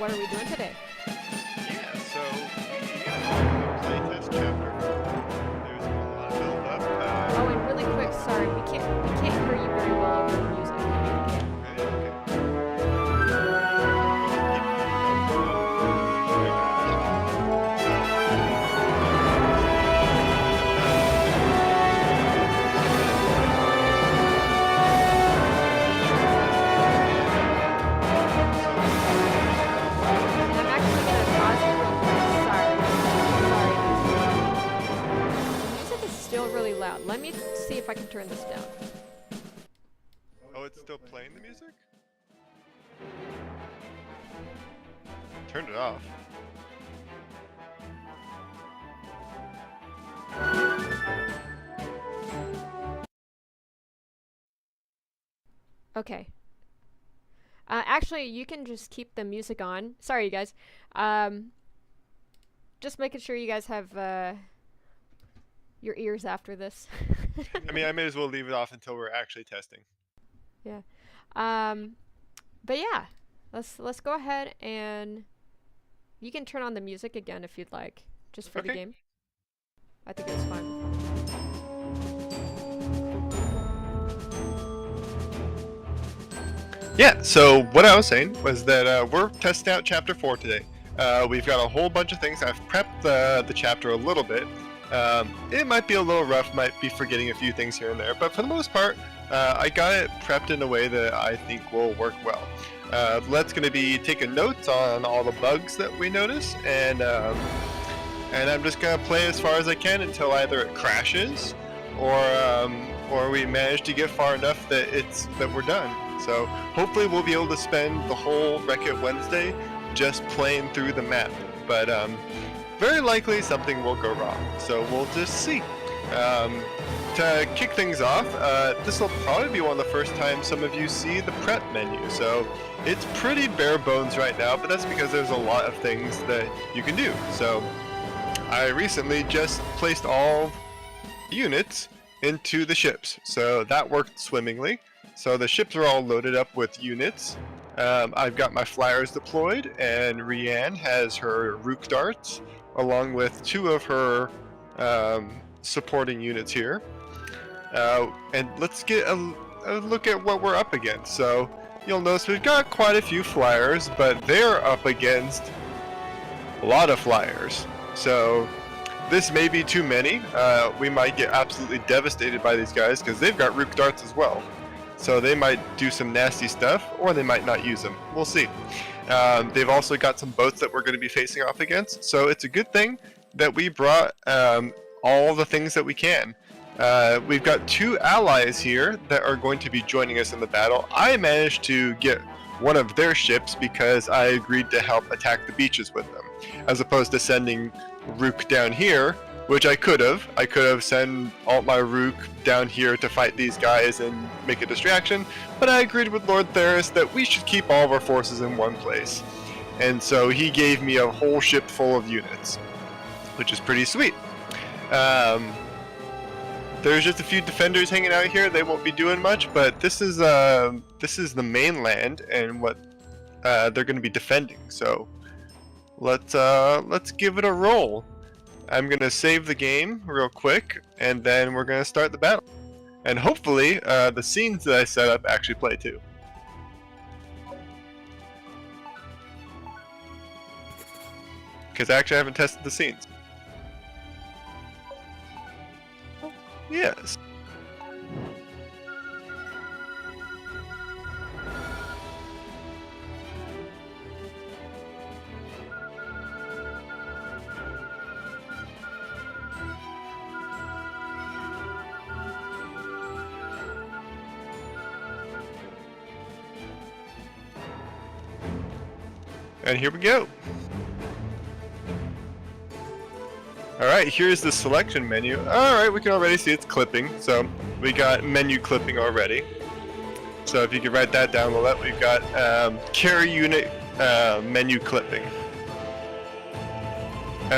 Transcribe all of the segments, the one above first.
what are we doing today? Yeah, so we playtest chapter 4. There's been a lot of build up. Oh, and really quick, sorry, we can't hear you very well over the music. I'm actually gonna pause it real quick. Sorry. The music is still really loud. Let me see if I can turn this down. Oh, it's still playing the music? Turned it off. Okay. Actually, you can just keep the music on. Sorry, you guys. Just making sure you guys have your ears after this. I mean, I may as well leave it off until we're actually testing. Yeah. But yeah, let's go ahead and you can turn on the music again if you'd like, just for the Okay. game. I think it's fun. Yeah, so what I was saying was that we're testing out chapter 4 today. We've got a whole bunch of things. I've prepped the chapter a little bit. It might be a little rough, might be forgetting a few things here and there, but for the most part, I got it prepped in a way that I think will work well. Let's going to be taking notes on all the bugs that we notice, and I'm just going to play as far as I can until either it crashes or we manage to get far enough that we're done. So hopefully we'll be able to spend the whole Wreck-It Wednesday just playing through the map, but very likely something will go wrong, so we'll just see. To kick things off, this will probably be one of the first times some of you see the prep menu, so it's pretty bare bones right now, but that's because there's a lot of things that you can do. So I recently just placed all units into the ships, so that worked swimmingly. So the ships are all loaded up with units. I've got my flyers deployed, and Rianne has her Rook darts, along with 2 of her supporting units here. And let's get a look at what we're up against. So you'll notice we've got quite a few flyers, but they're up against a lot of flyers. So this may be too many. We might get absolutely devastated by these guys because they've got Rook darts as well. So they might do some nasty stuff, or they might not use them. We'll see. They've also got some boats that we're going to be facing off against, so it's a good thing that we brought all the things that we can. We've got 2 allies here that are going to be joining us in the battle. I managed to get one of their ships because I agreed to help attack the beaches with them, as opposed to sending Rook down here, which I could have. I could have sent all my Rook down here to fight these guys and make a distraction, but I agreed with Lord Theris that we should keep all of our forces in one place. And so he gave me a whole ship full of units, which is pretty sweet. There's just a few defenders hanging out here. They won't be doing much, but this is the mainland and what they're going to be defending. So let's give it a roll. I'm going to save the game real quick, and then we're going to start the battle. And hopefully, the scenes that I set up actually play too. Because actually I haven't tested the scenes. Yes. And here we go. Alright, here's the selection menu. Alright, we can already see it's clipping, so we got menu clipping already. So if you could write that down, we've got carry unit menu clipping.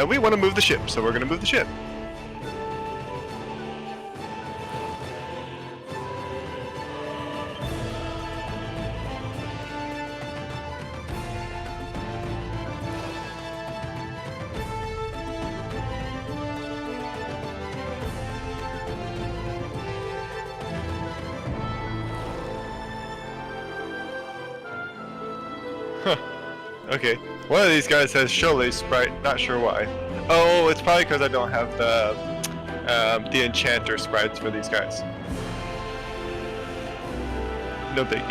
We want to move the ship, so we're going to move the ship. Huh. Okay. One of these guys has Shole's sprite. Not sure why. Oh, it's probably because I don't have the enchanter sprites for these guys. No biggie.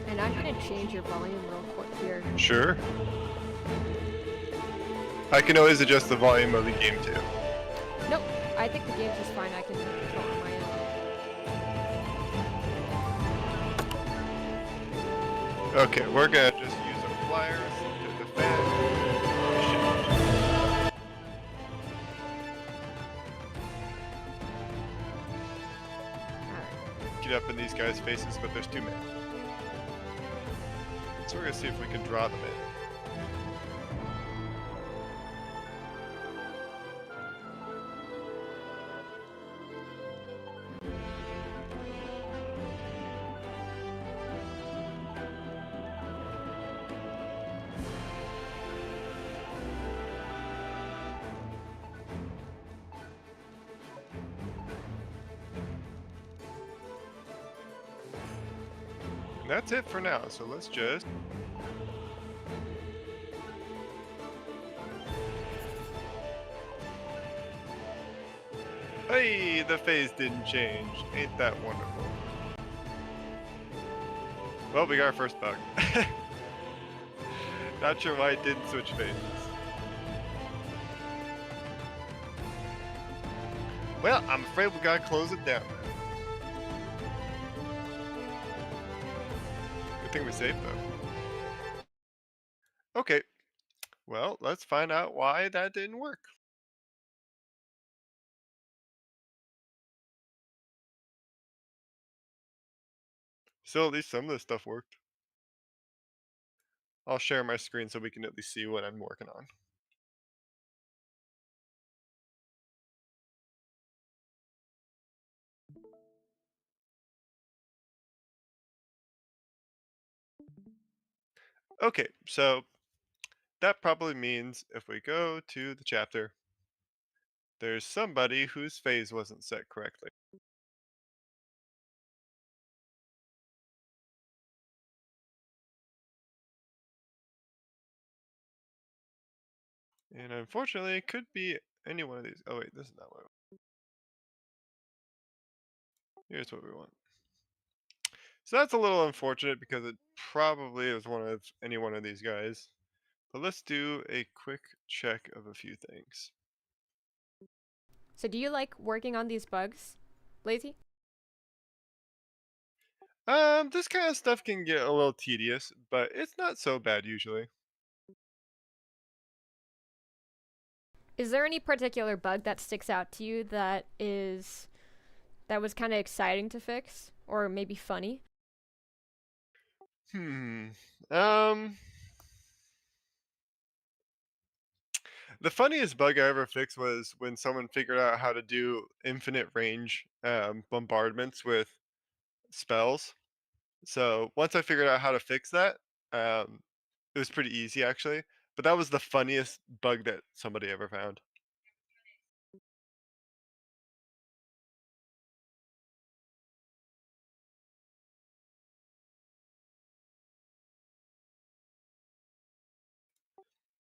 And I'm gonna change your volume real quick here. Sure. I can always adjust the volume of the game too. Nope, I think the game's just fine. I can control it on my end. Okay, we're gonna just use our flyers to defend. Alright. Get up in these guys' faces, but there's too many. So we're gonna see if we can draw them in. That's it for now, so let's just... Hey, the phase didn't change. Ain't that wonderful? Well, we got our first bug. Not sure why it didn't switch phases. Well, I'm afraid we gotta close it down now. Good thing we saved though. Okay, well, let's find out why that didn't work. Still, at least some of this stuff worked. I'll share my screen so we can at least see what I'm working on. Okay, so that probably means if we go to the chapter, there's somebody whose phase wasn't set correctly. And unfortunately, it could be any one of these. Oh wait, this is not what here's what we want. So that's a little unfortunate because it probably is one of any one of these guys. But let's do a quick check of a few things. So do you like working on these bugs, Lazy? This kind of stuff can get a little tedious, but it's not so bad usually. Is there any particular bug that sticks out to you that was kind of exciting to fix, or maybe funny? Hmm. The funniest bug I ever fixed was when someone figured out how to do infinite range bombardments with spells. So once I figured out how to fix that, it was pretty easy actually. But that was the funniest bug that somebody ever found.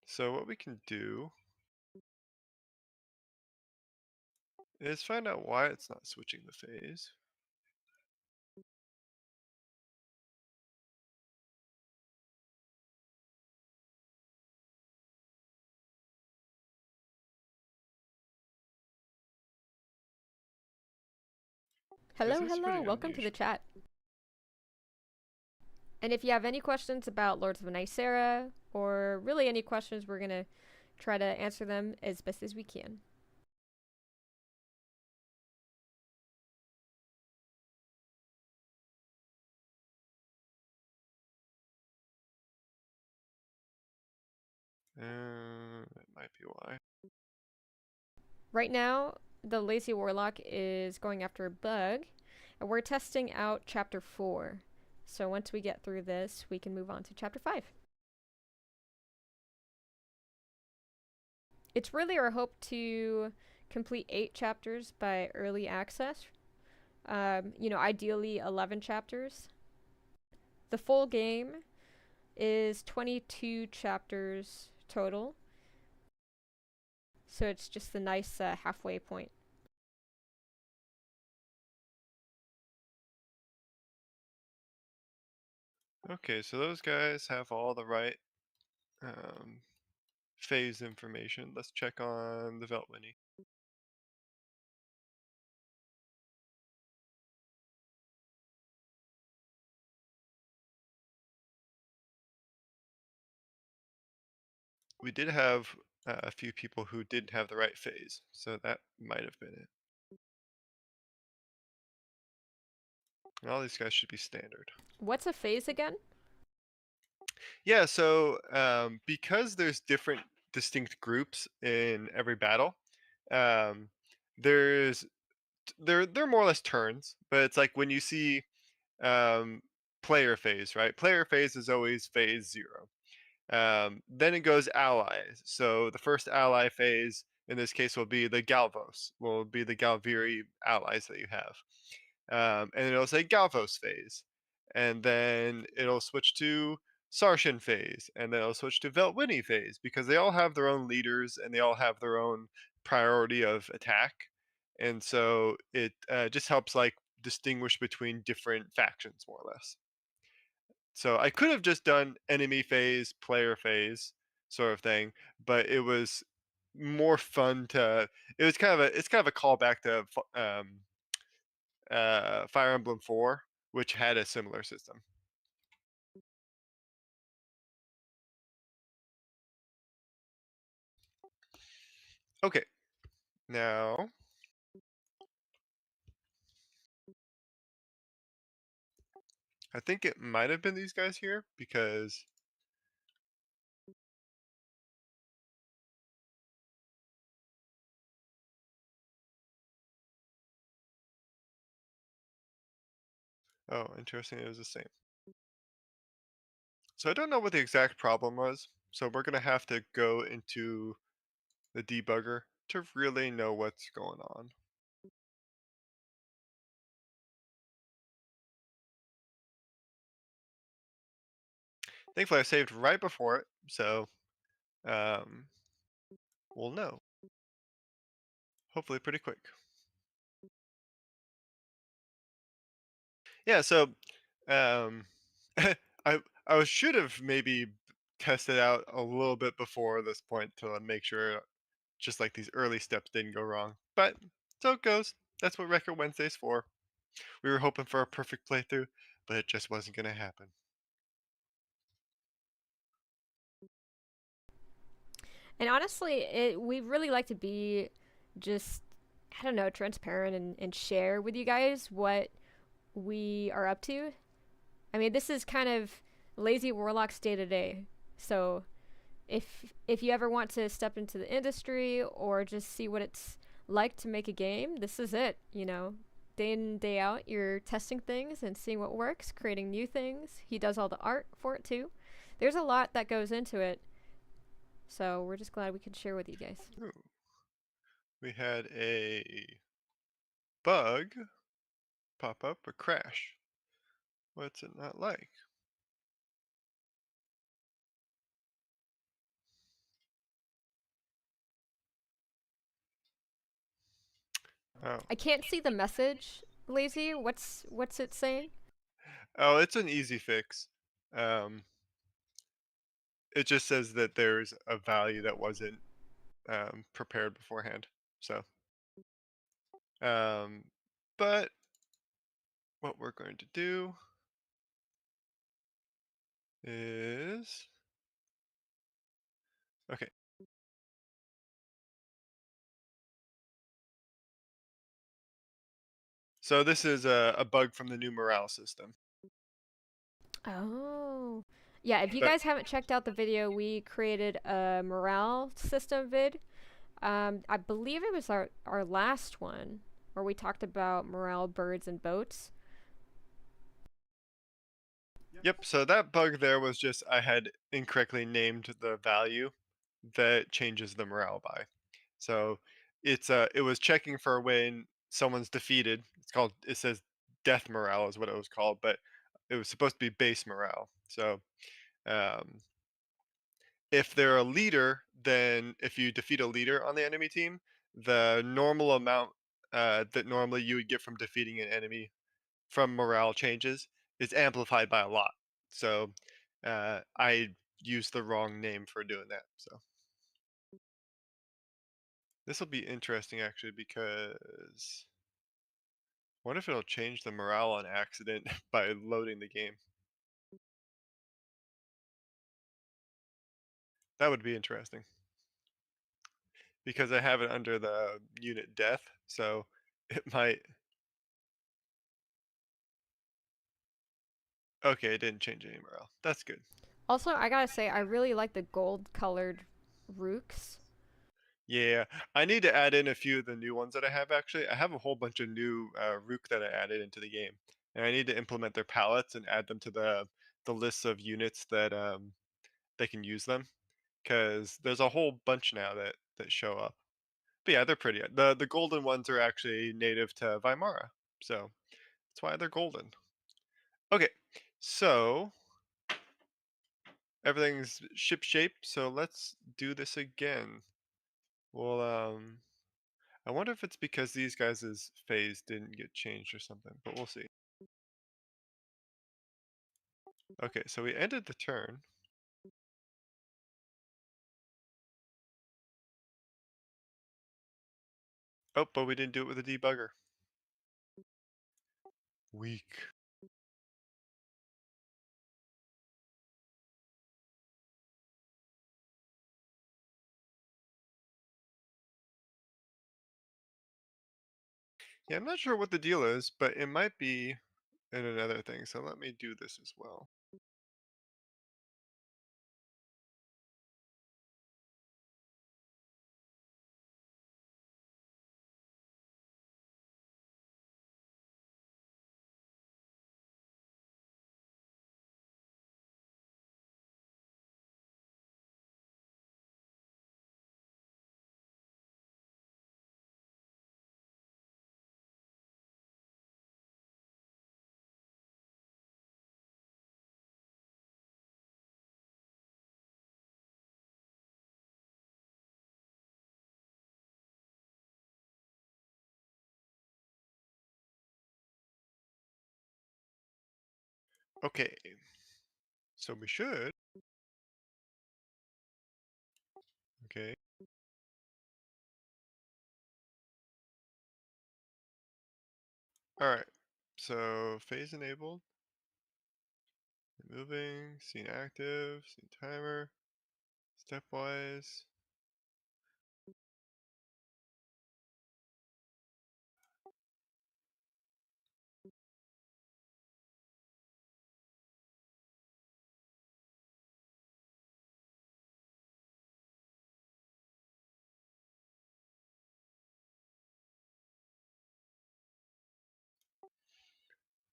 So what we can do is find out why it's not switching the phase. Because Hello, it's hello, pretty welcome to the unusual. chat. And if you have any questions about Lords of Nysera, or really any questions, we're gonna try to answer them as best as we can. That might be why. Right now, the Lazy Warlock is going after a bug, and we're testing out Chapter 4. So once we get through this, we can move on to Chapter 5. It's really our hope to complete 8 chapters by early access. Ideally 11 chapters. The full game is 22 chapters total. So it's just a nice halfway point. Okay, so those guys have all the right phase information. Let's check on the Veltwinnie. We did have a few people who didn't have the right phase, so that might have been it. And all these guys should be standard. What's a phase again? Yeah, so because there's different distinct groups in every battle, there's they're more or less turns, but it's like when you see player phase, right? Player phase is always phase 0. Then it goes allies. So the first ally phase in this case will be the Galvos, will be the Galviri allies that you have. And it'll say Galvos phase. And then it'll switch to Sarshan phase. And then it'll switch to Veltwinnie phase because they all have their own leaders and they all have their own priority of attack. And so it just helps like distinguish between different factions more or less. So I could have just done enemy phase, player phase sort of thing, but it was more fun to. It's kind of a callback to Fire Emblem 4, which had a similar system. Okay, now I think it might have been these guys here because oh, interesting, it was the same. So I don't know what the exact problem was, so we're gonna have to go into the debugger to really know what's going on. Thankfully, I saved right before it, so we'll know. Hopefully pretty quick. Yeah, so um, I should have maybe tested out a little bit before this point to make sure just like these early steps didn't go wrong. But so it goes. That's what Record Wednesday's for. We were hoping for a perfect playthrough, but it just wasn't going to happen. And honestly, we really like to be just, I don't know, transparent and share with you guys what we are up to. I mean, this is kind of Lazy Warlock's day to day. So if you ever want to step into the industry or just see what it's like to make a game, this is it. Day in and day out, you're testing things and seeing what works, creating new things. He does all the art for it too. There's a lot that goes into it. So we're just glad we could share with you guys. Ooh. We had a bug pop up, a crash. What's it not like? Oh. I can't see the message, Lazy. What's it saying? Oh, it's an easy fix. It just says that there's a value that wasn't prepared beforehand. So, but what we're going to do is okay. So this is a bug from the new morale system. Oh. Yeah, if you But guys haven't checked out the video, we created a morale system vid. I believe it was our last one where we talked about morale, birds, and boats. yep, so that bug there was just I had incorrectly named the value that changes the morale by. So it was checking for when someone's defeated. It says death morale is what it was called, but it was supposed to be base morale. So um, if they're a leader, then if you defeat a leader on the enemy team, the normal amount that normally you would get from defeating an enemy from morale changes is amplified by a lot. So I used the wrong name for doing that. So this will be interesting actually because what if it'll change the morale on accident by loading the game? That would be interesting because I have it under the unit death, so it might. Okay, it didn't change any morale. That's good. Also, I gotta say, I really like the gold colored rooks. Yeah, I need to add in a few of the new ones that I have actually. I have a whole bunch of new Rook that I added into the game, and I need to implement their palettes and add them to the lists of units that they can use them because there's a whole bunch now that show up. But yeah, they're pretty. The golden ones are actually native to Weimara, so that's why they're golden. Okay, so everything's ship shape. So let's do this again. Well, I wonder if it's because these guys' phase didn't get changed or something, but we'll see. Okay, so we ended the turn. Oh, but we didn't do it with a debugger. Weak. Yeah, I'm not sure what the deal is, but it might be in another thing. So let me do this as well. Okay, so we should. Okay. All right. So phase enabled, moving, scene active, scene timer, stepwise.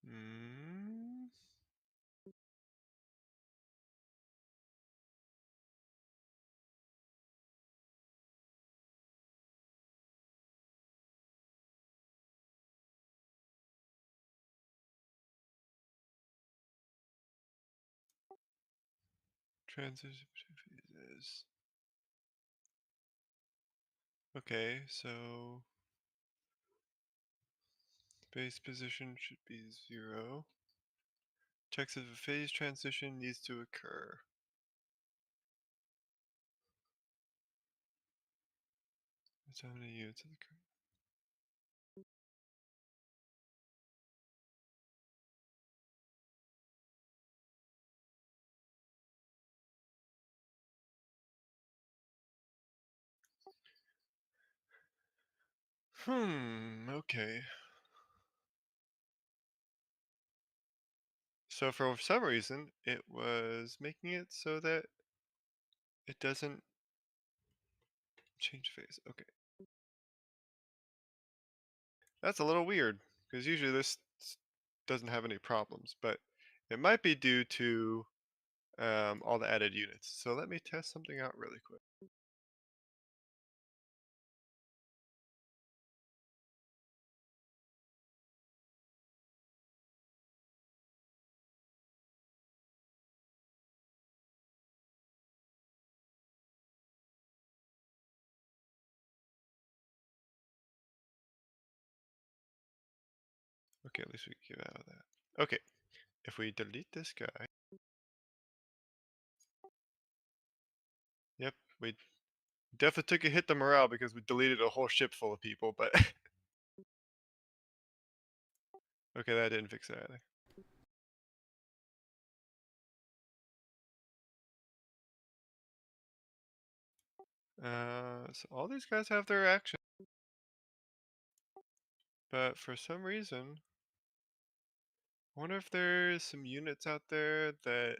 Mm, transition between phases. Okay, so base position should be 0. Checks if a phase transition needs to occur. That's how many units of the current. Okay. So for some reason, it was making it so that it doesn't change phase. Okay. That's a little weird, because usually doesn't have any problems, but it might be due to all the added units. So let me test something out really quick. Okay, at least we can get out of that. Okay, if we delete this guy. Yep, we definitely took a hit to morale because we deleted a whole ship full of people, but okay, that didn't fix it either. So all these guys have their action, but for some reason, I wonder if there's some units out there that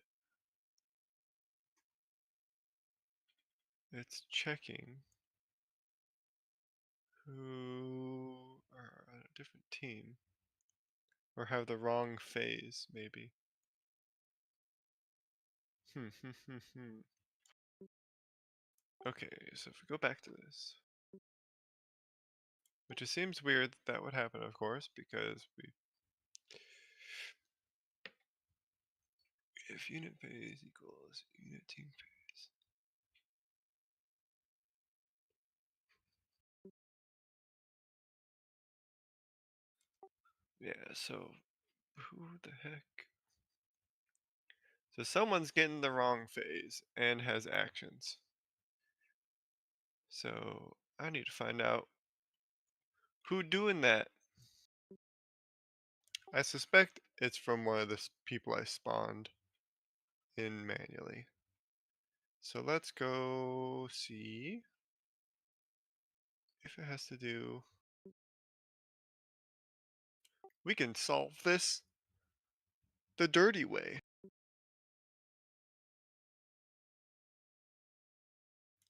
it's checking who are on a different team or have the wrong phase, maybe. Okay, so if we go back to this, which it seems weird that would happen, of course, because if unit phase equals unit team phase. Yeah, so who the heck? So someone's getting the wrong phase and has actions. So I need to find out who doing that. I suspect it's from one of the people I spawned in manually. So let's go see if it has to do. We can solve this the dirty way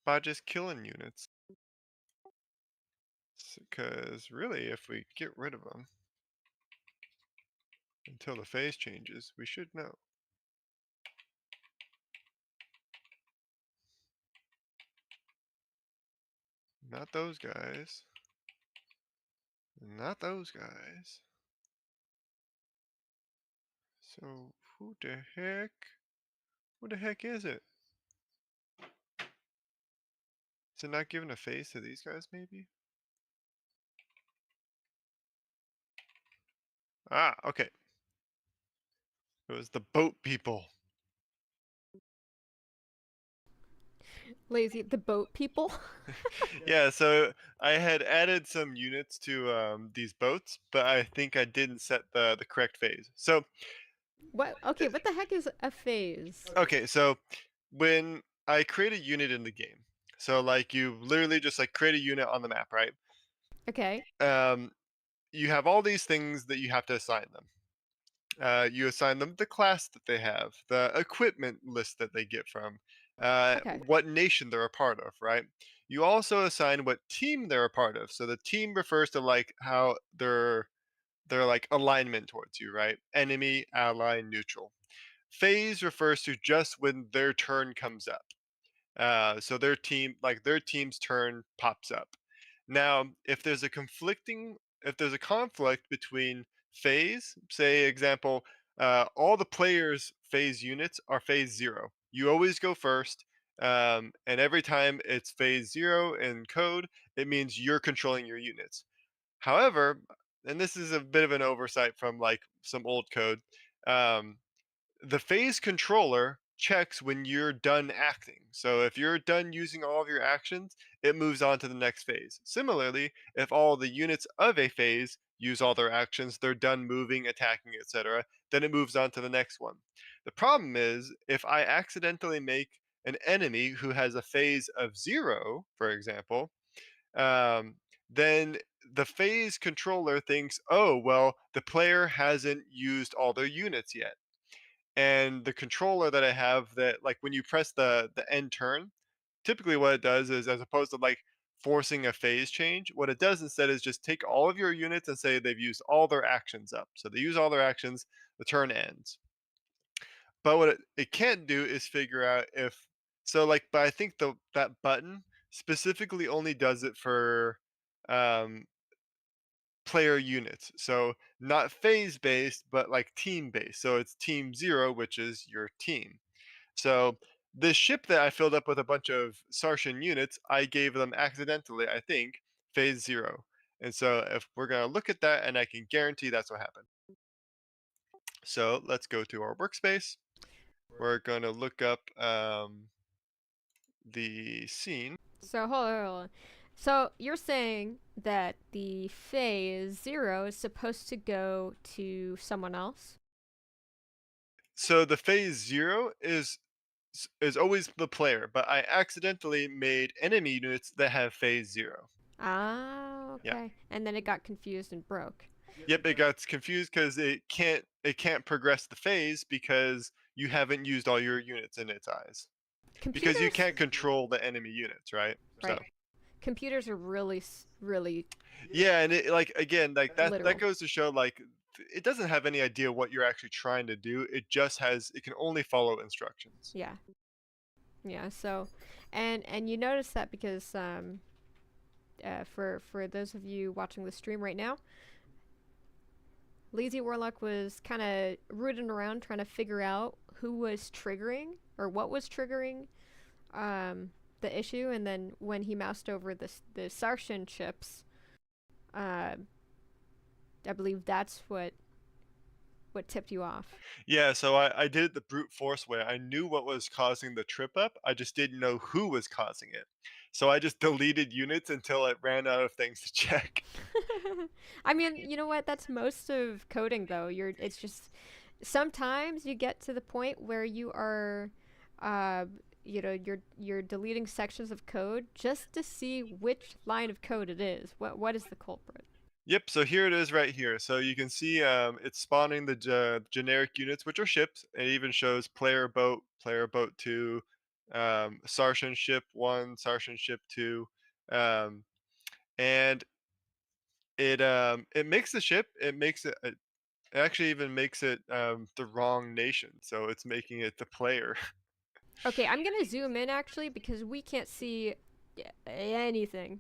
by just killing units. Because really, if we get rid of them until the phase changes, we should know. Not those guys. Not those guys. So who the heck? Who the heck is it? Is it not giving a face to these guys, maybe? Ah, okay. It was the boat people. Lazy, the boat people. Yeah, so I had added some units to these boats, but I think I didn't set the correct phase. So, What? Okay, what the heck is a phase? okay, so when I create a unit in the game, so like you literally just like create a unit on the map, right? Okay. You have all these things that you have to assign them. You assign them the class that they have, the equipment list that they get from, Okay. what nation they're a part of, right? You also assign what team they're a part of. So the team refers to like how their like alignment towards you, right? Enemy, ally, neutral. Phase refers to just when their turn comes up. So their team's turn pops up. Now, if there's a conflict between phase, say example, all the players' phase units are phase 0. You always go first, and every time it's phase 0 in code, it means you're controlling your units. However, and this is a bit of an oversight from like some old code, um, the phase controller checks when you're done acting. So if you're done using all of your actions, it moves on to the next phase. Similarly, if all the units of a phase use all their actions, they're done moving, attacking, etc., then it moves on to the next one. The problem is if I accidentally make an enemy who has a phase of 0, for example, um, then the phase controller thinks, oh, well, the player hasn't used all their units yet, and the controller that I have, that like when you press the end turn, typically what it does is, as opposed to like forcing a phase change, what it does instead is just take all of your units and say they've used all their actions up. So they use all their actions, the turn ends. But what it can't do is figure out if so like, but I think the that button specifically only does it for um player units. So not phase based, but like team based. So it's team 0, which is your team. So this ship that I filled up with a bunch of Sarshan units, I gave them accidentally, I think, phase 0. And so if we're going to look at that, and I can guarantee that's what happened. So let's go to our workspace. We're going to look up the scene. So hold on. So you're saying that the phase 0 is supposed to go to someone else? So the phase 0 is always the player, but I accidentally made enemy units that have phase 0. Ah, Yeah. okay. And then it got confused and broke. Yep, it got confused because it can't progress the phase because you haven't used all your units in its eyes. Because you Computers, can't control the enemy units, right? So right? Computers are really yeah, and it like again like that literal. goes to show like it doesn't have any idea what you're actually trying to do. It can only follow instructions. Yeah, yeah. So, and you notice that because for those of you watching the stream right now, Lazy Warlock was kind of rooting around trying to figure out who was triggering or what was triggering the issue, and then when he moused over the Sarshan chips, uh, I believe that's what tipped you off. Yeah, so I did it the brute force way. I knew what was causing the trip up. I just didn't know who was causing it. So I just deleted units until it ran out of things to check. I mean, you know what? That's most of coding, though. It's just sometimes you get to the point where you are, uh, you're deleting sections of code just to see which line of code it is. What is the culprit? Yep, so here it is right here. So you can see it's spawning the generic units, which are ships. It even shows player boat 2, Sarshan ship 1, Sarshan ship 2. Um, and it makes the ship, it actually even makes it the wrong nation. So it's making it the player. Okay, I'm gonna zoom in actually because we can't see anything.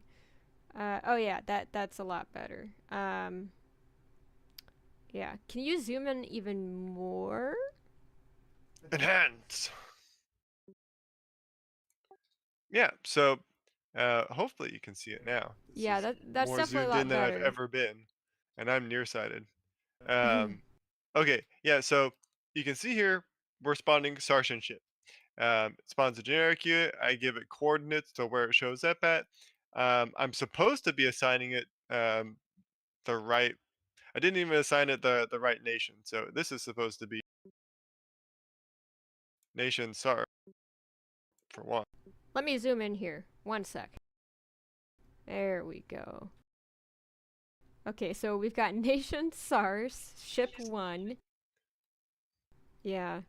Oh yeah, that's a lot better. Yeah. Can you zoom in even more? Enhance. Yeah, so hopefully you can see it now. This Yeah, is that's more definitely a zoomed in lot than I've better. ever been, and I'm nearsighted. Okay, yeah, so you can see here we're spawning Sarshan ship. It spawns a generic unit. I give it coordinates to where it shows up at. I'm supposed to be assigning it the right. I didn't even assign it the right nation. So this is supposed to be nation Sar for one. Let me zoom in here. One sec. There we go. Okay, so we've got Nation SARS, Ship 1. Yeah.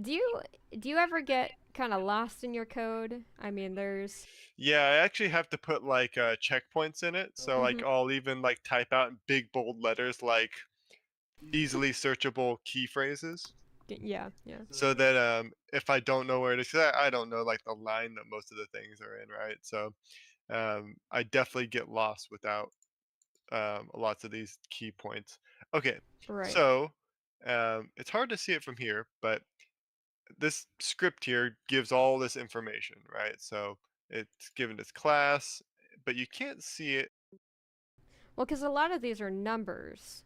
Do you do you ever get kind of lost in your code? I mean, there's Yeah, I actually have to put like checkpoints in it. So like Mhm. I'll even like type out in big bold letters like easily searchable key phrases. Yeah, yeah. So that if I don't know where it is, 'cause I don't know like the line that most of the things are in, right? So I definitely get lost without lots of these key points. Okay, Right. so it's hard to see it from here, but this script here gives all this information, right? So it's given its class, but you can't see it. Well, cuz a lot of these are numbers,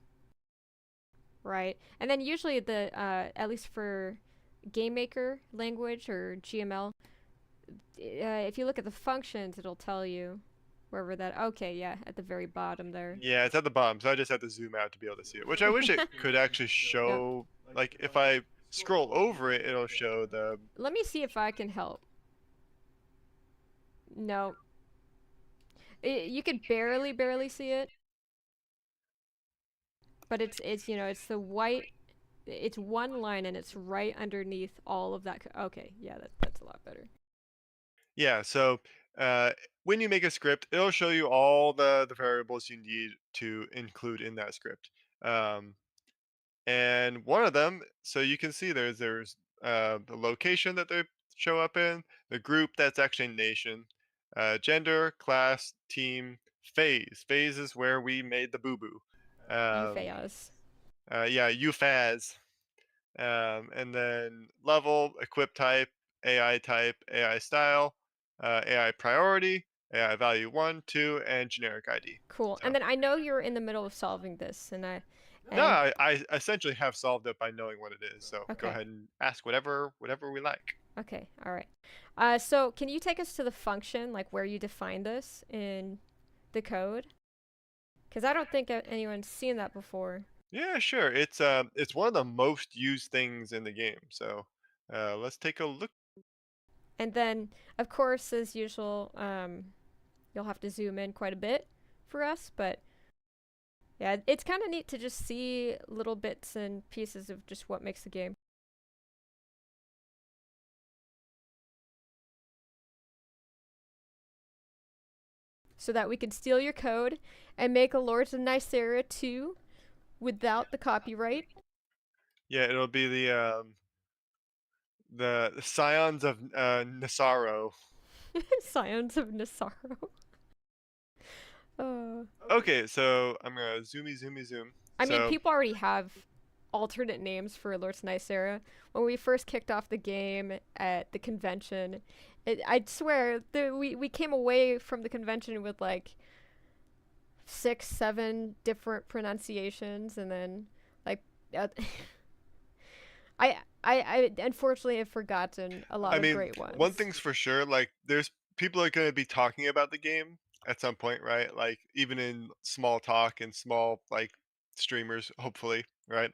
right? And then usually the at least for game maker language or GML, if you look at the functions, it'll tell you wherever that. Okay, yeah, at the very bottom there. Yeah, it's at the bottom, so I just have to zoom out to be able to see it, which I wish it could actually Yep. show. Like if I scroll over it, it'll show the. Let me see if I can help. No, you could barely see it, but it's it's the white. It's one line and it's right underneath all of that. Okay, yeah, that's a lot better. Yeah, so uh, when you make a script, it'll show you all the variables you need to include in that script. Um, and one of them, so you can see there's the location that they show up in, the group that's actually nation, gender, class, team, phase. Phase is where we made the boo boo. Um, Euphas. yeah, UFAS. And then level, equip type, AI style, AI priority, AI value 1, 2, and generic ID. Cool. So And then I know you're in the middle of solving this, and No, And I essentially have solved it by knowing what it is. So go okay, ahead and ask whatever we like. okay, all right. So can you take us to the function, like where you define this in the code? Because I don't think anyone's seen that before. Yeah, sure. It's one of the most used things in the game. So let's take a look. And then, of course, as usual, you'll have to zoom in quite a bit for us, but yeah, it's kind of neat to just see little bits and pieces of just what makes the game. So that we can steal your code and make a Lords of Nysera 2 without the copyright. Yeah, it'll be the Scions of Nisaro. Scions of Nysera. Uh, Okay, so I'm gonna zoom. I mean, So people already have alternate names for Lords of Nysera. When we first kicked off the game at the convention, I'd swear we came away from the convention with like 6, 7 different pronunciations, and then like uh, I unfortunately have forgotten a lot I of mean, great one ones. thing's for sure, like there's people are gonna be talking about the game at some point, right? Like even in small talk and small like streamers, hopefully, right?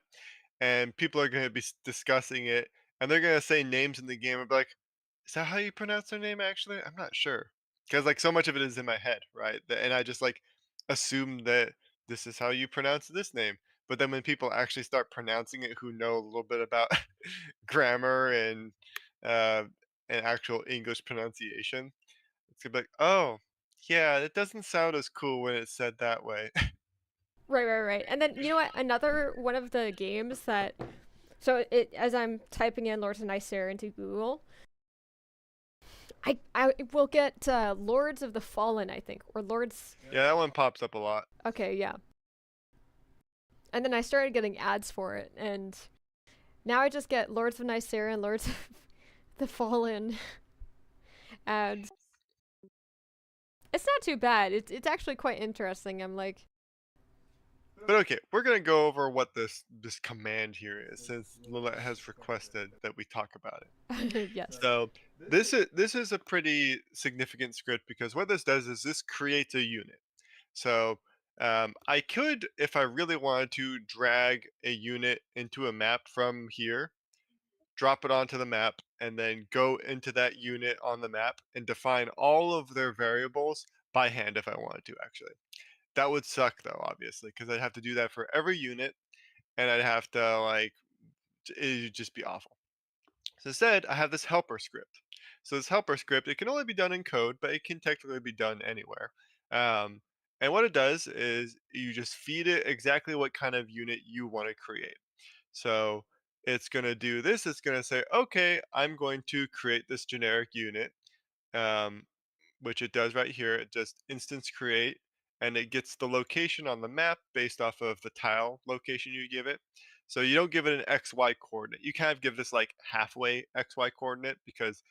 And people are going to be discussing it, and they're going to say names in the game and be like, "Is that how you pronounce their name?" Actually, I'm not sure because like so much of it is in my head, right? And I just like assume that this is how you pronounce this name. But then when people actually start pronouncing it, who know a little bit about grammar uh, and actual English pronunciation, it's gonna be like, "Oh, yeah, it doesn't sound as cool when it's said that way." Right. And then you know what? Another one of the games that so it as I'm typing in Lords of Nysera into Google, I will get Lords of the Fallen, I think, or Lords. Yeah, that one pops up a lot. Okay, yeah. And then I started getting ads for it, and now I just get Lords of Nysera and Lords of the Fallen ads. It's not too bad. It's actually quite interesting. I'm like, But okay, we're gonna go over what this command here is, since Lilith has requested that we talk about it. yes. So this is a pretty significant script because what this does is this creates a unit. So I could, if I really wanted to, drag a unit into a map from here, drop it onto the map, and then go into that unit on the map and define all of their variables by hand if I wanted to, actually. That would suck though, obviously, because I'd have to do that for every unit, and I'd have to like it'd just be awful. So instead, I have this helper script. So this helper script, it can only be done in code, but it can technically be done anywhere. Um, and what it does is you just feed it exactly what kind of unit you want to create. So it's going to do this. It's going to say, okay, I'm going to create this generic unit. Um, which it does right here. It just instance create, and it gets the location on the map based off of the tile location you give it. So you don't give it an XY coordinate. You kind of give this like halfway XY coordinate because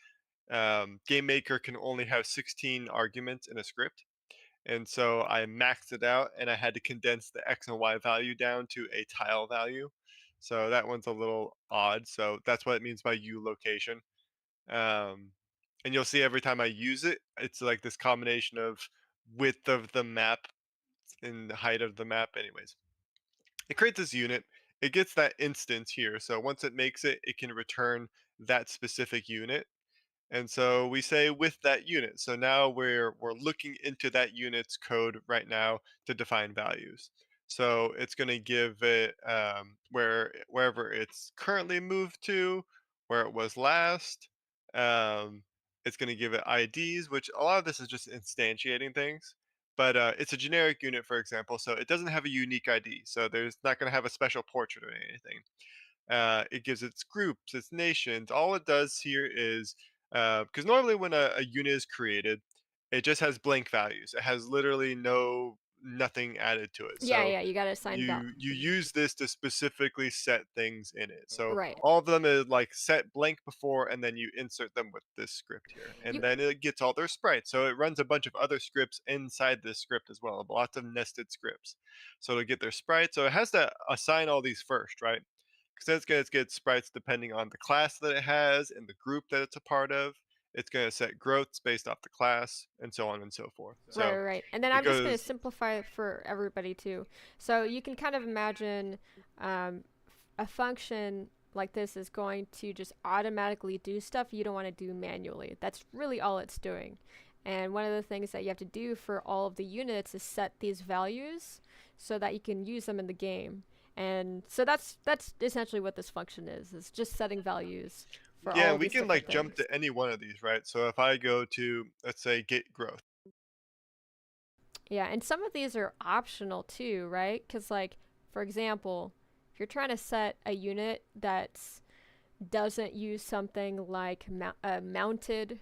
Game Maker can only have 16 arguments in a script. And so I maxed it out and I had to condense the X and Y value down to a tile value. So that one's a little odd. So that's what it means by U location. Um, and you'll see every time I use it, it's like this combination of width of the map and the height of the map. Anyways, it creates this unit. It gets that instance here. So once it makes it, it can return that specific unit. And so we say with that unit. So now we're looking into that unit's code right now to define values. So it's going to give it wherever it's currently moved to, where it was last. Um, it's going to give it IDs, which a lot of this is just instantiating things. But it's a generic unit, for example, so it doesn't have a unique ID. So there's not going to have a special portrait or anything. It gives its groups, its nations. All it does here is because normally when a unit is created, it just has blank values. It has literally no nothing added to it. Yeah, So yeah, you gotta assign you use this to specifically set things in it. So right. all of them is like set blank before, and then you insert them with this script here, and You then it gets all their sprites. So it runs a bunch of other scripts inside this script as well, lots of nested scripts. So to get their sprites, so it has to assign all these first, right? Because it's going to get sprites depending on the class that it has and the group that it's a part of. It's going to set growths based off the class, and so on and so forth. Right, So right, right. And then it I'm just going to goes simplify it for everybody too. So you can kind of imagine a function like this is going to just automatically do stuff you don't want to do manually. That's really all it's doing. And one of the things that you have to do for all of the units is set these values so that you can use them in the game. And so that's essentially what this function is. It's just setting values for yeah, all of we these can different like jump things. to any one of these, right? So if I go to, let's say, get growth. Yeah, and some of these are optional too, right? Because, like, for example, if you're trying to set a unit that doesn't use something like a mounted,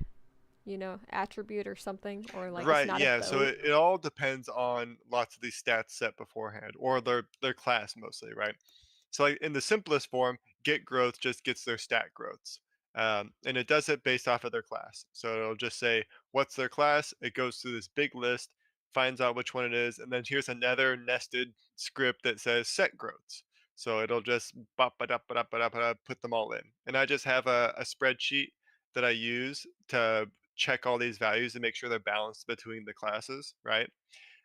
attribute or something, or like it's Right, not a yeah. So boat. it all depends on lots of these stats set beforehand, or their class mostly, right? So like in the simplest form, get growth just gets their stat growths. And it does it based off of their class. So it'll just say what's their class. It goes through this big list, finds out which one it is, and then here's another nested script that says set growths. So it'll just put them all in. And I just have a spreadsheet that I use to check all these values and make sure they're balanced between the classes, right?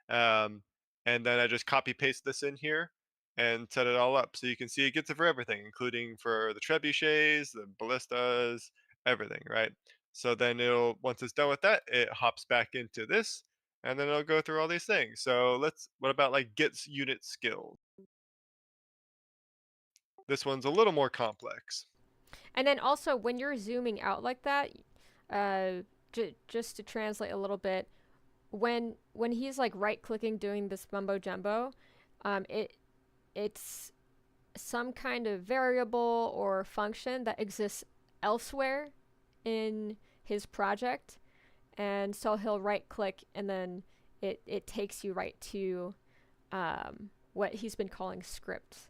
Um, and then I just copy paste this in here and set it all up so you can see it gets it for everything, including for the trebuchets, the ballistas, everything, right? So then it'll once it's done with that, it hops back into this, and then it'll go through all these things. So what about like gets unit skills? This one's a little more complex. And then also when you're zooming out like that, uh, just to translate a little bit, when he's like right clicking doing this mumbo jumbo, it's some kind of variable or function that exists elsewhere in his project, and so he'll right click and then it takes you right to what he's been calling scripts.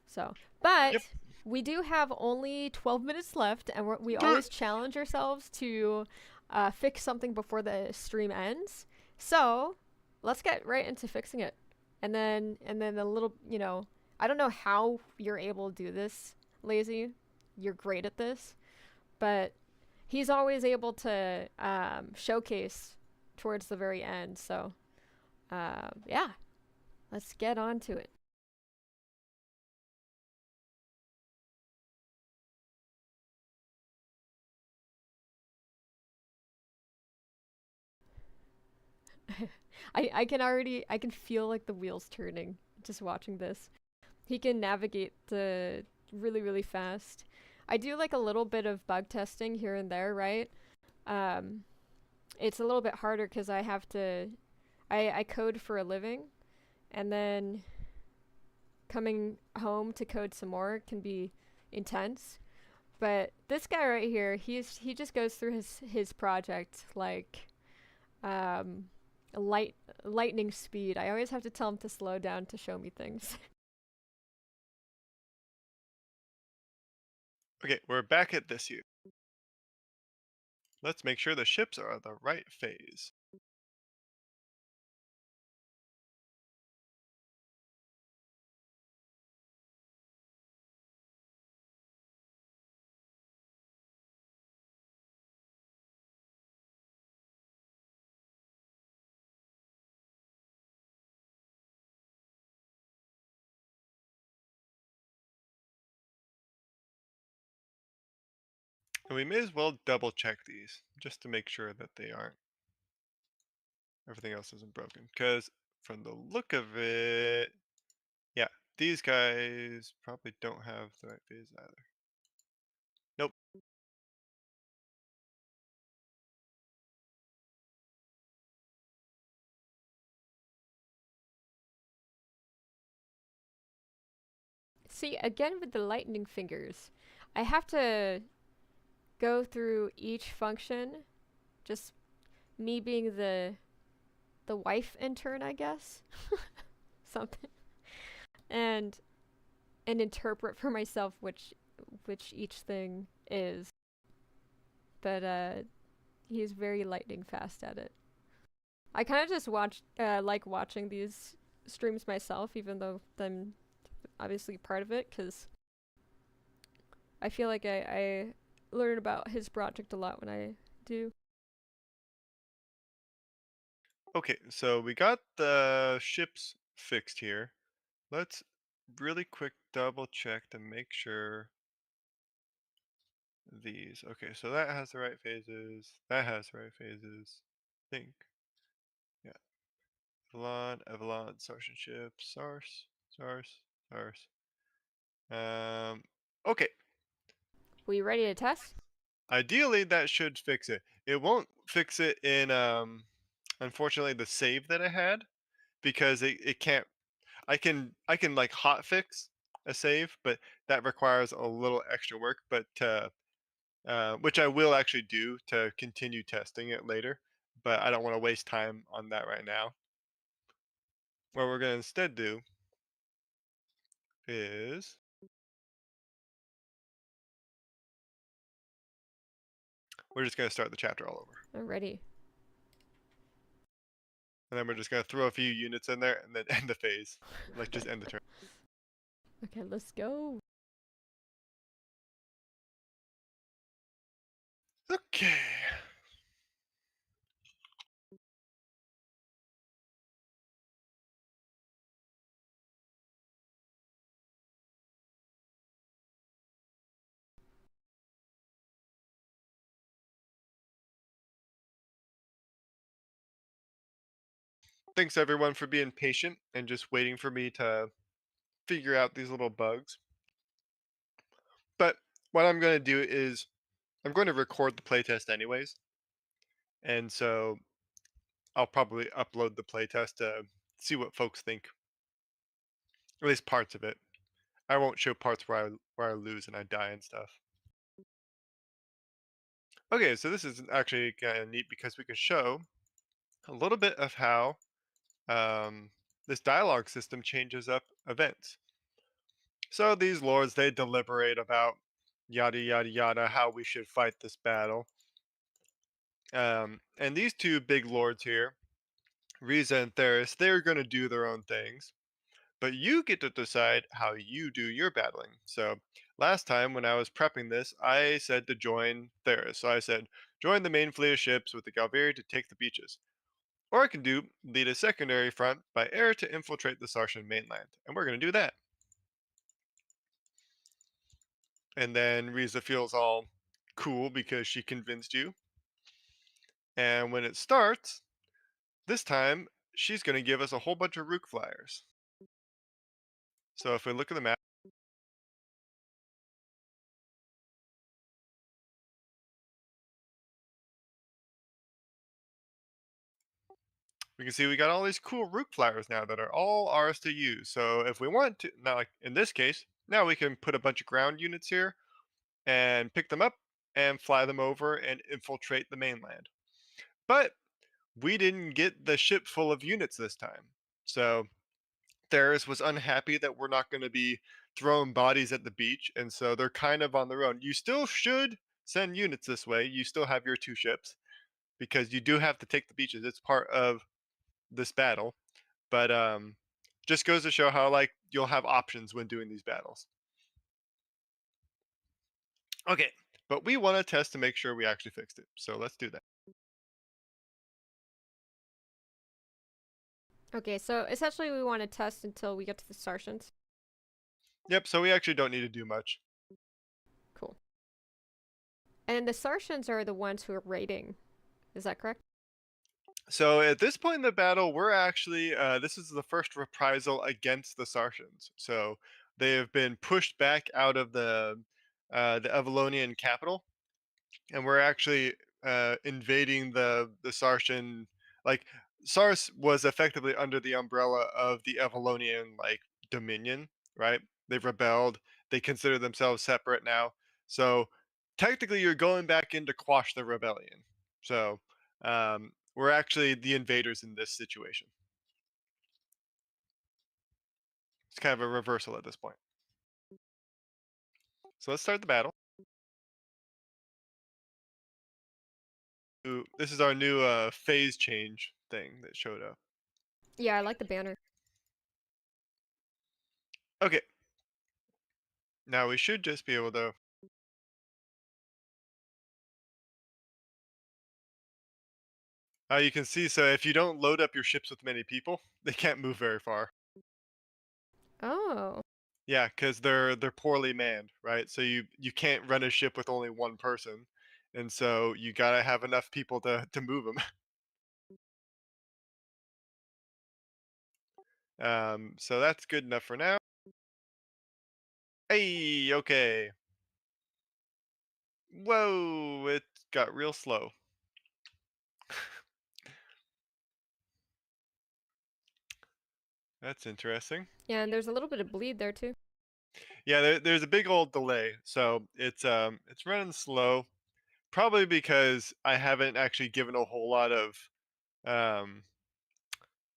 So, but Yep. we do have only 12 minutes left, and we always challenge ourselves to fix something before the stream ends. So, let's get right into fixing it. And then a little, I don't know how you're able to do this, Lazy. You're great at this, but he's always able to showcase towards the very end. So, yeah, let's get on to it. I can feel like the wheels turning just watching this. He can navigate the really, really fast. I do like a little bit of bug testing here and there, right? Um, it's a little bit harder because I code for a living, and then coming home to code some more can be intense. But this guy right here, he just goes through his project like um, lightning speed. I always have to tell him to slow down to show me things. Okay, we're back at this here. Let's make sure the ships are at the right phase. And we may as well double check these just to make sure that they aren't, everything else isn't broken. Because from the look of it, yeah, these guys probably don't have the right phase either. Nope. See, again with the lightning fingers, I have to go through each function, just me being the the wife intern, I guess, something, and interpret for myself which each thing is. But he's very lightning fast at it. I kind of just like watching these streams myself, even though I'm obviously part of it, because I feel like I learn about his project a lot when I do. Okay, so we got the ships fixed here. Let's really quick double check to make sure these. Okay, so that has the right phases. That has the right phases. I think. Yeah. Evallon, Evallon, Sarsen ship, Sars. Okay. We ready to test? Ideally, that should fix it. It won't fix it in, unfortunately, the save that I had because it can't. I can like hot fix a save, but that requires a little extra work. But which I will actually do to continue testing it later. But I don't want to waste time on that right now. What we're gonna instead do is we're just gonna start the chapter all over. I'm ready. And then we're just gonna throw a few units in there and then end the phase. Like just end the turn. Okay, let's go. Okay. Thanks everyone for being patient and just waiting for me to figure out these little bugs. But what I'm gonna do is I'm going to record the playtest anyways. And so I'll probably upload the playtest to see what folks think. At least parts of it. I won't show parts where I lose and I die and stuff. Okay, so this is actually kind of neat because we can show a little bit of how this dialogue system changes up events. So these lords, they deliberate about yada yada yada how we should fight this battle. And these two big lords here, Riza and Theris, they're going to do their own things. But you get to decide how you do your battling. So last time when I was prepping this, I said to join Theris. So I said, join the main fleet of ships with the Galveri to take the beaches. Or I can do lead a secondary front by air to infiltrate the Sartian mainland. And we're going to do that. And then Riza feels all cool because she convinced you. And when it starts, this time she's going to give us a whole bunch of Rook flyers. So if we look at the map, we can see we got all these cool Rook flyers now that are all ours to use. So if we want to, now like in this case, now we can put a bunch of ground units here and pick them up and fly them over and infiltrate the mainland. But we didn't get the ship full of units this time. So Theris was unhappy that we're not going to be throwing bodies at the beach, and so they're kind of on their own. You still should send units this way. You still have your two ships because you do have to take the beaches. It's part of this battle, but just goes to show how like you'll have options when doing these battles. Okay, but we want to test to make sure we actually fixed it. So let's do that. Okay, so essentially we want to test until we get to the Sartians. Yep, so we actually don't need to do much. Cool. And the Sartians are the ones who are raiding. Is that correct? So at this point in the battle, we're actually this is the first reprisal against the Sartians. So they have been pushed back out of the Evallonian capital, and we're actually invading the Sartian. Like Sars was effectively under the umbrella of the Evallonian like dominion, right? They've rebelled. They consider themselves separate now. So technically, you're going back in to quash the rebellion. So We're actually the invaders in this situation. It's kind of a reversal at this point. So let's start the battle. Ooh, this is our new phase change thing that showed up. Yeah, I like the banner. Okay. Now we should just be able to. You can see, so if you don't load up your ships with many people, they can't move very far. Oh. Yeah, because they're poorly manned, right? So you can't run a ship with only one person, and so you gotta have enough people to move them. So that's good enough for now. Hey, okay. Whoa, it got real slow. That's interesting. Yeah, and there's a little bit of bleed there too. Yeah, there's a big old delay, so it's running slow. Probably because I haven't actually given a whole lot of um,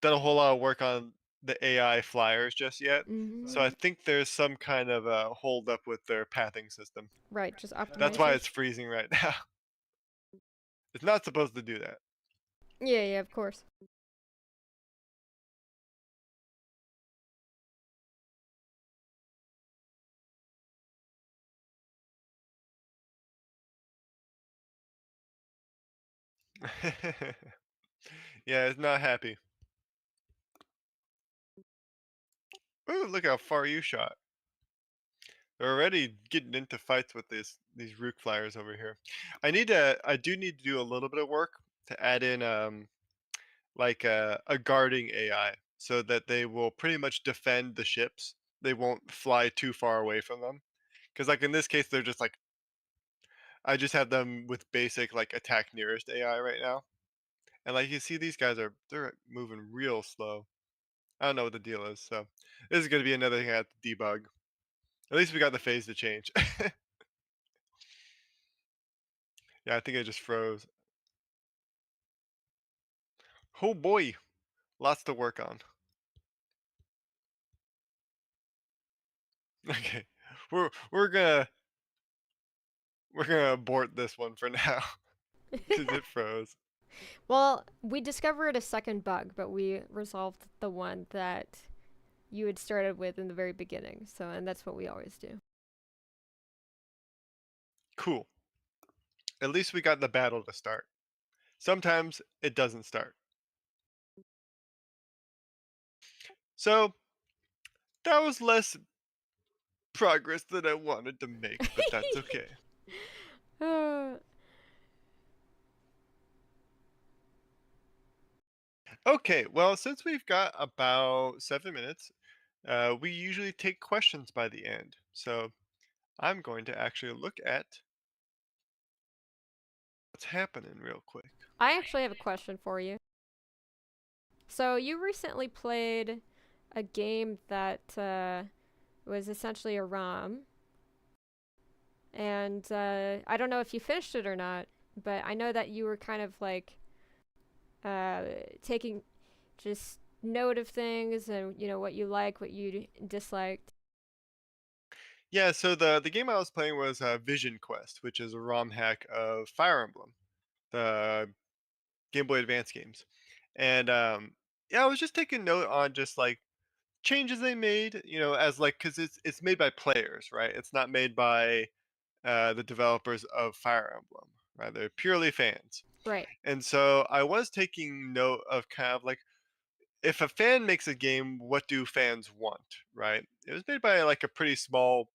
done a whole lot of work on the AI flyers just yet. So I Mm-hmm. think there's some kind of hold up with their pathing system. Right, just That's why optimizers. it's freezing right now. It's not supposed to do Yeah, yeah, of course. that. Yeah, it's not happy. Ooh, look how far you shot. They're already getting into fights with these rook flyers over here. I do need to do a little bit of work to add in like a guarding AI so that they will pretty much defend the ships. They won't fly too far away from them. Because like in this case, they're just like I just have them with basic like attack nearest AI right now, and like you see, these guys they're moving real slow. I don't know what the deal is, so this is gonna be another thing I have to debug. At least we got the phase to change. Yeah, I think it just froze. Oh boy, lots to work on. Okay, we're we're gonna we're gonna abort this one for now because it froze. Well, we discovered a second bug, but we resolved the one that you had started with in the very beginning. So, and that's what we always do. Cool. At least we got the battle to start. Sometimes it doesn't start. So that was less progress than I wanted to make, but that's okay. Uh, Okay, well, since we've got about 7 minutes, we usually take questions by the end. So I'm going to actually look at what's happening real quick. I actually have a question for you. So, you recently played a game that was essentially a ROM, and I don't know if you finished it or not, but I know that you were kind of like uh, taking just note of things and what you like, what you disliked. Yeah, so the game I was playing was Vision Quest, which is a ROM hack of Fire Emblem, the Game Boy Advance games. And yeah, I was just taking note on just like changes they made, as like because it's made by players, right? It's not made by the developers of Fire Emblem, right? They're purely fans. Right. And so I was taking note of kind of like if a fan makes a game, what do fans want, right? It was made by like a pretty small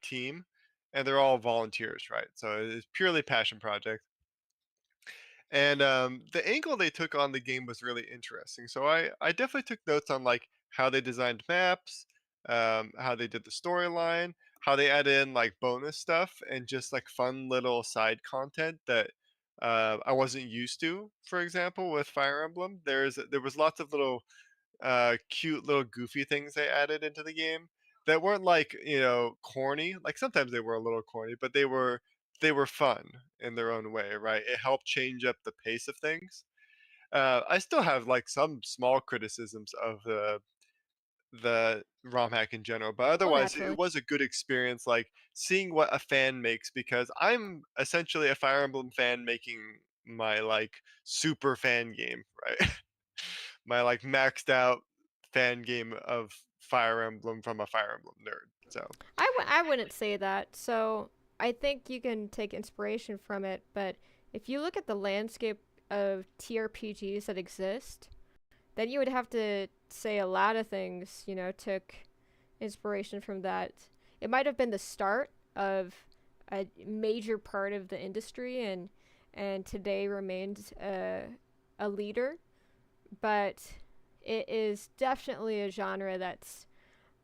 team, and they're all volunteers, right? So it's purely passion project. And the angle they took on the game was really interesting. So I definitely took notes on like how they designed maps, how they did the storyline, how they added in like bonus stuff and just like fun little side content that I wasn't used to. For example, with Fire Emblem, there was lots of little cute little goofy things they added into the game that weren't like corny. Like sometimes they were a little corny, but they were fun in their own way, right? It helped change up the pace of things. I still have like some small criticisms of the ROM hack in general, but Well, otherwise naturally. it was a good experience, like seeing what a fan makes, because I'm essentially a Fire Emblem fan making my like super fan game, right? My like maxed out fan game of Fire Emblem from a Fire Emblem nerd. So I wouldn't say that. So I think you can take inspiration from it, but if you look at the landscape of TRPGs that exist, then you would have to say a lot of things, took inspiration from that. It might have been the start of a major part of the industry and today remains a leader, but it is definitely a genre that's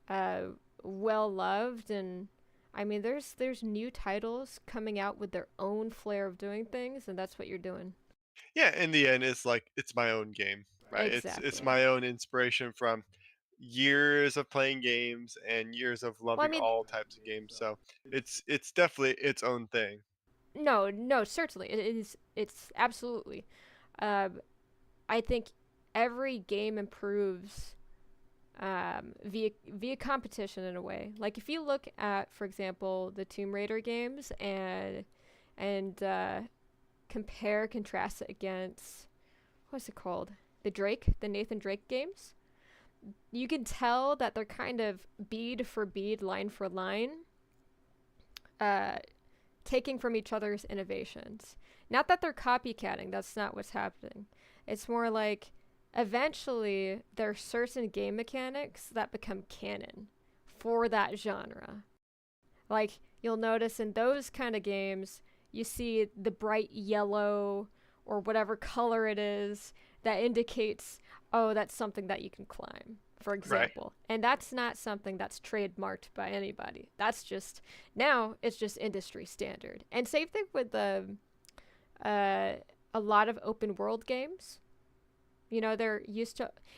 uh, well loved, and I mean there's new titles coming out with their own flair of doing things, and that's what you're doing. yeah, in the end, it's like it's my own game, right? It's Exactly. my own inspiration from years of playing games and years of Well, I loving mean, all types of games. So it's definitely its own thing. no, no, certainly it is. It's absolutely. Um, I think every game improves via competition in a way. Like if you look at, for example, the Tomb Raider games and compare contrast it against what's it called, the Nathan Drake games. You can tell that they're kind of bead for bead, line for line, uh, taking from each other's innovations. Not that they're copycatting, that's not what's happening. It's more like eventually there are certain game mechanics that become canon for that genre. Like you'll notice in those kind of games, you see the bright yellow or whatever color it is that indicates, oh, that's something that you can climb, for Right. example. And that's not something that's trademarked by anybody. That's just, now it's just industry standard. And same thing with uh, a lot of open world games. It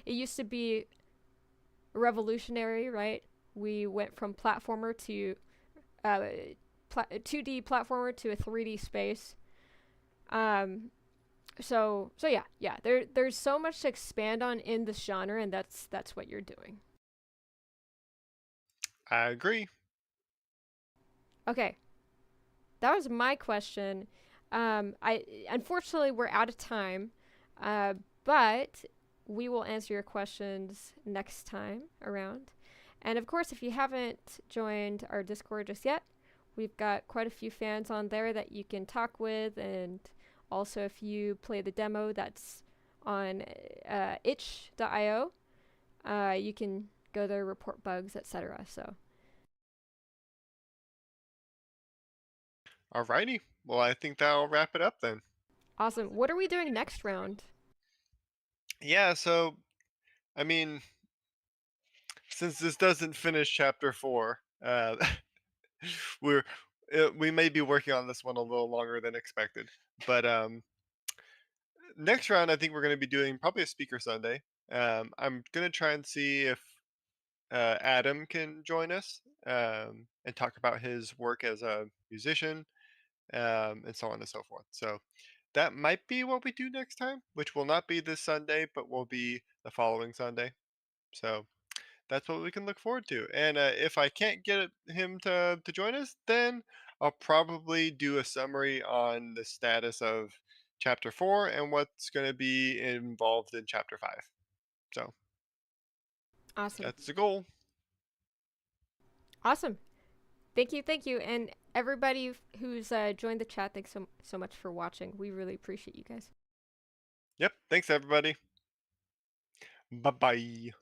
used to be revolutionary, right? We went from platformer to 2D platformer to a 3D space. Um, so yeah. There's so much to expand on in this genre, and that's what you're doing. I agree. Okay, that was my question. I unfortunately we're out of time, uh, but we will answer your questions next time around. And of course, if you haven't joined our Discord just yet, we've got quite a few fans on there that you can talk with, and also if you play the demo that's on itch.io, you can go there, report bugs, etc. So Alrighty. Well, I think that'll wrap it up then. awesome. What are we doing next round? Yeah. So I mean, since this doesn't finish chapter 4, we're we may be working on this one a little longer than expected. But next round, I think we're going to be doing probably a speaker Sunday. I'm going to try and see if Adam can join us and talk about his work as a musician and so on and so forth. So that might be what we do next time, which will not be this Sunday, but will be the following Sunday. So that's what we can look forward to. And if I can't get him to join us, then I'll probably do a summary on the status of chapter 4 and what's going to be involved in chapter 5. So Awesome. that's the goal. Awesome. Thank you, and everybody who's joined the chat. Thanks so much for watching. We really appreciate you guys. Yep. Thanks, everybody. Bye bye.